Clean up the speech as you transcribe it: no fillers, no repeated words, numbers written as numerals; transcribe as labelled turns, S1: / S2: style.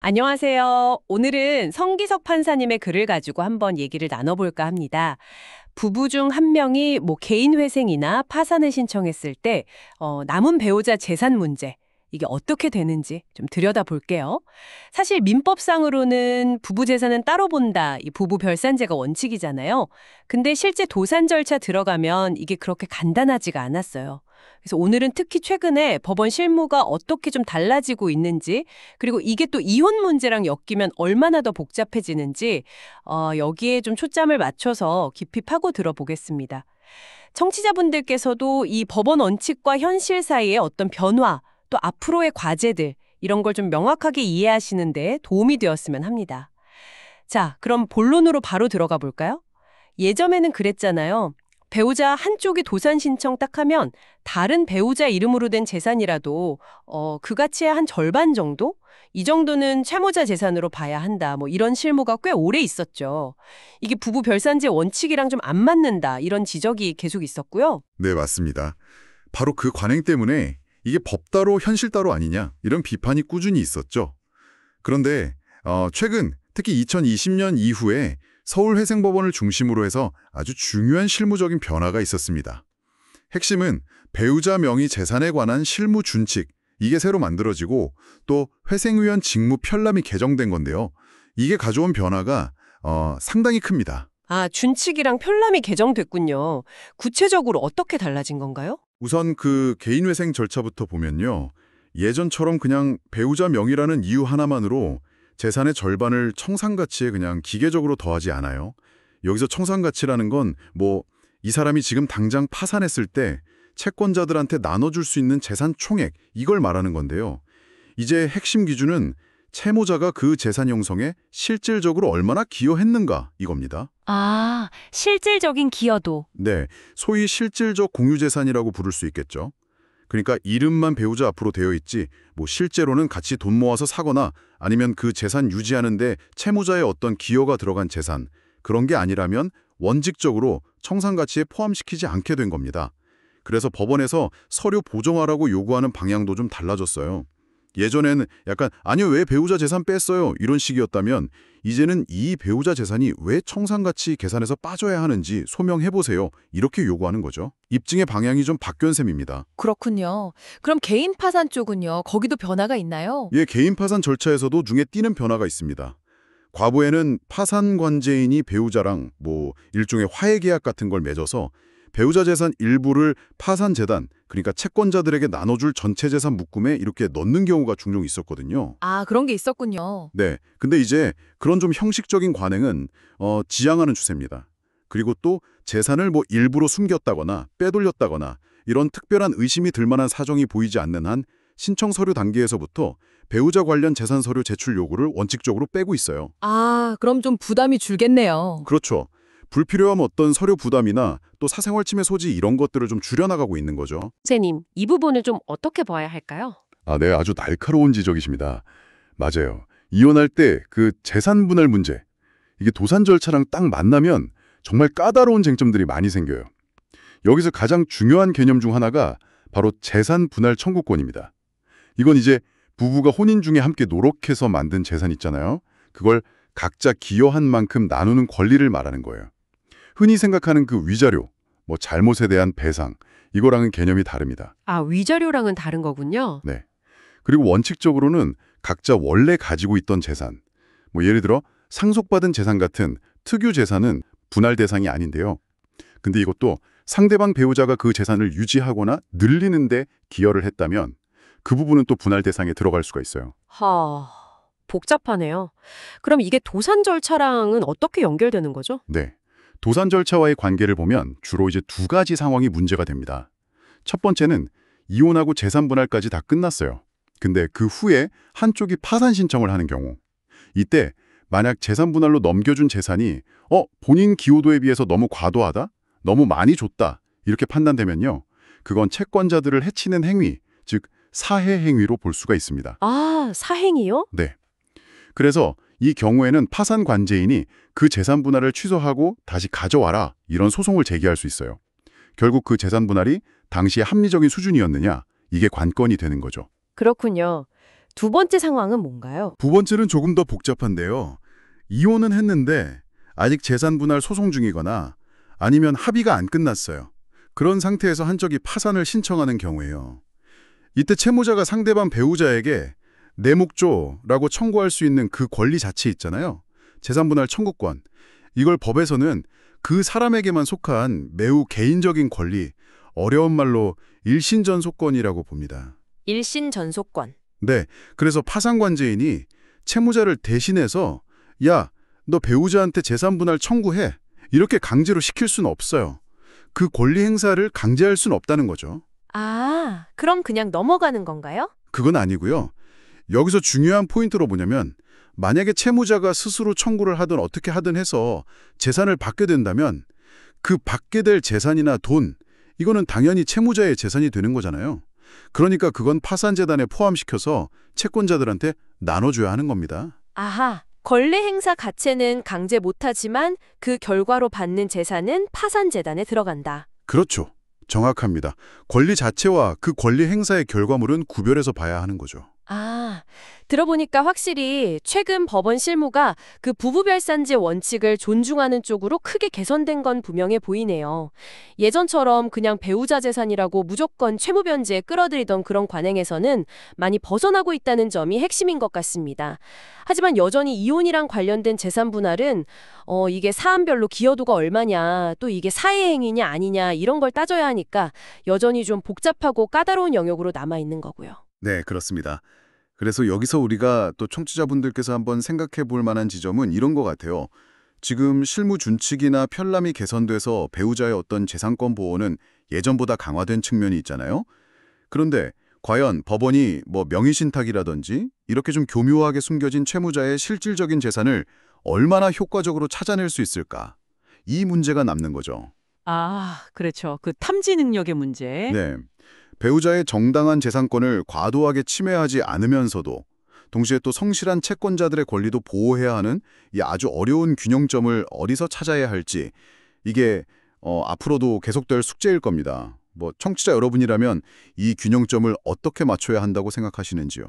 S1: 안녕하세요. 오늘은 성기석 판사님의 글을 가지고 한번 얘기를 나눠볼까 합니다. 부부 중 한 명이 개인 회생이나 파산을 신청했을 때 남은 배우자 재산 문제, 이게 어떻게 되는지 좀 들여다볼게요. 사실 민법상으로는 부부 재산은 따로 본다, 이 부부 별산제가 원칙이잖아요. 근데 실제 도산 절차 들어가면 이게 그렇게 간단하지가 않았어요. 그래서 오늘은 특히 최근에 법원 실무가 어떻게 좀 달라지고 있는지, 그리고 이게 또 이혼 문제랑 엮이면 얼마나 더 복잡해지는지 여기에 좀 초점을 맞춰서 깊이 파고 들어보겠습니다. 청취자분들께서도 이 법원 원칙과 현실 사이의 어떤 변화, 또 앞으로의 과제들, 이런 걸 좀 명확하게 이해하시는 데 도움이 되었으면 합니다. 자, 그럼 본론으로 바로 들어가 볼까요? 예전에는 그랬잖아요. 배우자 한쪽이 도산 신청 딱 하면 다른 배우자 이름으로 된 재산이라도 그 가치의 한 절반 정도? 이 정도는 채무자 재산으로 봐야 한다. 이런 실무가 꽤 오래 있었죠. 이게 부부 별산제 원칙이랑 좀 안 맞는다. 이런 지적이 계속 있었고요.
S2: 네, 맞습니다. 바로 그 관행 때문에 이게 법 따로 현실 따로 아니냐 이런 비판이 꾸준히 있었죠. 그런데 최근 특히 2020년 이후에 서울회생법원을 중심으로 해서 아주 중요한 실무적인 변화가 있었습니다. 핵심은 배우자 명의 재산에 관한 실무 준칙, 이게 새로 만들어지고 또 회생위원 직무 편람이 개정된 건데요. 이게 가져온 변화가 상당히 큽니다.
S1: 아, 준칙이랑 편람이 개정됐군요. 구체적으로 어떻게 달라진 건가요?
S2: 우선 그 개인회생 절차부터 보면요. 예전처럼 그냥 배우자 명의라는 이유 하나만으로 재산의 절반을 청산가치에 그냥 기계적으로 더하지 않아요. 여기서 청산가치라는 건 이 사람이 지금 당장 파산했을 때 채권자들한테 나눠줄 수 있는 재산 총액, 이걸 말하는 건데요. 이제 핵심 기준은 채무자가 그 재산 형성에 실질적으로 얼마나 기여했는가 이겁니다.
S3: 아, 실질적인 기여도.
S2: 네, 소위 실질적 공유재산이라고 부를 수 있겠죠. 그러니까 이름만 배우자 앞으로 되어 있지 실제로는 같이 돈 모아서 사거나 아니면 그 재산 유지하는데 채무자의 어떤 기여가 들어간 재산, 그런 게 아니라면 원칙적으로 청산가치에 포함시키지 않게 된 겁니다. 그래서 법원에서 서류 보정하라고 요구하는 방향도 좀 달라졌어요. 예전에는 약간 아니요, 왜 배우자 재산 뺐어요? 이런 식이었다면 이제는 이 배우자 재산이 왜 청산가치 계산에서 빠져야 하는지 소명해보세요. 이렇게 요구하는 거죠. 입증의 방향이 좀 바뀐 셈입니다.
S3: 그렇군요. 그럼 개인 파산 쪽은요? 거기도 변화가 있나요?
S2: 예, 개인 파산 절차에서도 눈에 띄는 변화가 있습니다. 과거에는 파산 관제인이 배우자랑 일종의 화해 계약 같은 걸 맺어서 배우자 재산 일부를 파산재단, 그러니까 채권자들에게 나눠줄 전체 재산 묶음에 이렇게 넣는 경우가 종종 있었거든요.
S3: 아, 그런 게 있었군요.
S2: 네, 근데 이제 그런 좀 형식적인 관행은 지양하는 추세입니다. 그리고 또 재산을 일부러 숨겼다거나 빼돌렸다거나 이런 특별한 의심이 들 만한 사정이 보이지 않는 한 신청 서류 단계에서부터 배우자 관련 재산 서류 제출 요구를 원칙적으로 빼고 있어요.
S3: 아, 그럼 좀 부담이 줄겠네요.
S2: 그렇죠. 불필요한 어떤 서류 부담이나 또 사생활 침해 소지 이런 것들을 좀 줄여나가고 있는 거죠.
S1: 선생님, 이 부분을 좀 어떻게 봐야 할까요?
S2: 네, 아주 날카로운 지적이십니다. 맞아요. 이혼할 때 그 재산 분할 문제, 이게 도산 절차랑 딱 만나면 정말 까다로운 쟁점들이 많이 생겨요. 여기서 가장 중요한 개념 중 하나가 바로 재산 분할 청구권입니다. 이건 이제 부부가 혼인 중에 함께 노력해서 만든 재산 있잖아요. 그걸 각자 기여한 만큼 나누는 권리를 말하는 거예요. 흔히 생각하는 그 위자료, 잘못에 대한 배상, 이거랑은 개념이 다릅니다.
S1: 아, 위자료랑은 다른 거군요.
S2: 네. 그리고 원칙적으로는 각자 원래 가지고 있던 재산, 예를 들어 상속받은 재산 같은 특유 재산은 분할 대상이 아닌데요. 근데 이것도 상대방 배우자가 그 재산을 유지하거나 늘리는 데 기여를 했다면 그 부분은 또 분할 대상에 들어갈 수가 있어요.
S1: 복잡하네요. 그럼 이게 도산 절차랑은 어떻게 연결되는 거죠?
S2: 네. 도산 절차와의 관계를 보면 주로 이제 두 가지 상황이 문제가 됩니다. 첫 번째는 이혼하고 재산 분할까지 다 끝났어요. 근데 그 후에 한쪽이 파산 신청을 하는 경우. 이때 만약 재산 분할로 넘겨준 재산이 본인 기여도에 비해서 너무 과도하다? 너무 많이 줬다. 이렇게 판단되면요. 그건 채권자들을 해치는 행위, 즉 사해 행위로 볼 수가 있습니다.
S1: 아, 사행이요?
S2: 네. 그래서 이 경우에는 파산 관제인이 그 재산 분할을 취소하고 다시 가져와라 이런 소송을 제기할 수 있어요. 결국 그 재산 분할이 당시에 합리적인 수준이었느냐 이게 관건이 되는 거죠.
S1: 그렇군요.
S3: 두 번째 상황은 뭔가요?
S2: 두 번째는 조금 더 복잡한데요. 이혼은 했는데 아직 재산 분할 소송 중이거나 아니면 합의가 안 끝났어요. 그런 상태에서 한쪽이 파산을 신청하는 경우예요. 이때 채무자가 상대방 배우자에게 내 목 줘라고 청구할 수 있는 그 권리 자체 있잖아요. 재산 분할 청구권. 이걸 법에서는 그 사람에게만 속한 매우 개인적인 권리, 어려운 말로 일신전소권이라고 봅니다.
S3: 일신전소권.
S2: 네, 그래서 파산관제인이 채무자를 대신해서 야, 너 배우자한테 재산 분할 청구해. 이렇게 강제로 시킬 수는 없어요. 그 권리 행사를 강제할 수는 없다는 거죠.
S3: 아, 그럼 그냥 넘어가는 건가요?
S2: 그건 아니고요. 여기서 중요한 포인트로 뭐냐면 만약에 채무자가 스스로 청구를 하든 어떻게 하든 해서 재산을 받게 된다면 그 받게 될 재산이나 돈, 이거는 당연히 채무자의 재산이 되는 거잖아요. 그러니까 그건 파산재단에 포함시켜서 채권자들한테 나눠줘야 하는 겁니다.
S3: 아하, 권리 행사 가체는 강제 못하지만 그 결과로 받는 재산은 파산재단에 들어간다.
S2: 그렇죠. 정확합니다. 권리 자체와 그 권리 행사의 결과물은 구별해서 봐야 하는 거죠.
S3: 아, 들어보니까 확실히 최근 법원 실무가 그 부부별산제 원칙을 존중하는 쪽으로 크게 개선된 건 분명해 보이네요. 예전처럼 그냥 배우자 재산이라고 무조건 채무변제에 끌어들이던 그런 관행에서는 많이 벗어나고 있다는 점이 핵심인 것 같습니다. 하지만 여전히 이혼이랑 관련된 재산 분할은 이게 사안별로 기여도가 얼마냐, 또 이게 사회행위냐 아니냐 이런 걸 따져야 하니까 여전히 좀 복잡하고 까다로운 영역으로 남아있는 거고요.
S2: 네, 그렇습니다. 그래서 여기서 우리가 또 청취자분들께서 한번 생각해 볼 만한 지점은 이런 것 같아요. 지금 실무 준칙이나 편람이 개선돼서 배우자의 어떤 재산권 보호는 예전보다 강화된 측면이 있잖아요. 그런데 과연 법원이 명의신탁이라든지 이렇게 좀 교묘하게 숨겨진 채무자의 실질적인 재산을 얼마나 효과적으로 찾아낼 수 있을까? 이 문제가 남는 거죠.
S1: 아, 그렇죠. 그 탐지 능력의 문제.
S2: 네. 배우자의 정당한 재산권을 과도하게 침해하지 않으면서도 동시에 또 성실한 채권자들의 권리도 보호해야 하는 이 아주 어려운 균형점을 어디서 찾아야 할지 이게 앞으로도 계속될 숙제일 겁니다. 청취자 여러분이라면 이 균형점을 어떻게 맞춰야 한다고 생각하시는지요?